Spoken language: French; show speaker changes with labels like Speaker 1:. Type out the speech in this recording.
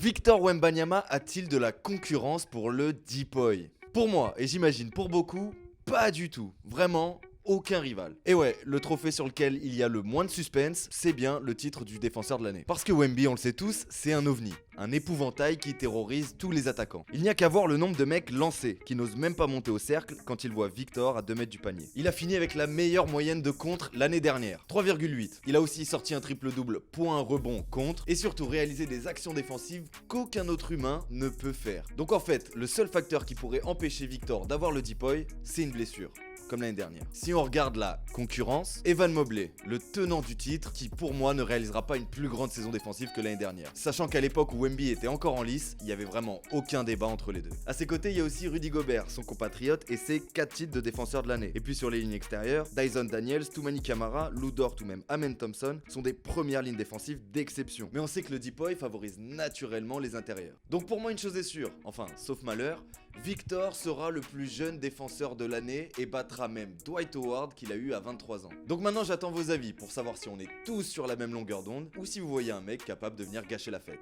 Speaker 1: Victor Wembanyama a-t-il de la concurrence pour le DPOY? Pour moi, et j'imagine pour beaucoup, pas du tout. Vraiment, aucun rival. Et ouais, le trophée sur lequel il y a le moins de suspense, c'est bien le titre du défenseur de l'année. Parce que Wemby, on le sait tous, c'est un ovni. Un épouvantail qui terrorise tous les attaquants. Il n'y a qu'à voir le nombre de mecs lancés, qui n'osent même pas monter au cercle quand ils voient Victor à 2 mètres du panier. Il a fini avec la meilleure moyenne de contre l'année dernière, 3,8. Il a aussi sorti un triple-double point rebond contre, et surtout réalisé des actions défensives qu'aucun autre humain ne peut faire. Donc en fait, le seul facteur qui pourrait empêcher Victor d'avoir le DPOY, c'est une blessure. Comme l'année dernière. Si on regarde la concurrence, Evan Mobley, le tenant du titre, qui pour moi ne réalisera pas une plus grande saison défensive que l'année dernière. Sachant qu'à l'époque où Wemby était encore en lice, il y avait vraiment aucun débat entre les deux. À ses côtés, il y a aussi Rudy Gobert, son compatriote, et ses 4 titres de défenseur de l'année. Et puis sur les lignes extérieures, Dyson Daniels, Toumani Camara, Lou Dort ou même Amen Thompson sont des premières lignes défensives d'exception. Mais on sait que le DPOY favorise naturellement les intérieurs. Donc pour moi, une chose est sûre, enfin, sauf malheur, Victor sera le plus jeune défenseur de l'année et battra même Dwight Howard qu'il a eu à 23 ans. Donc maintenant j'attends vos avis pour savoir si on est tous sur la même longueur d'onde ou si vous voyez un mec capable de venir gâcher la fête.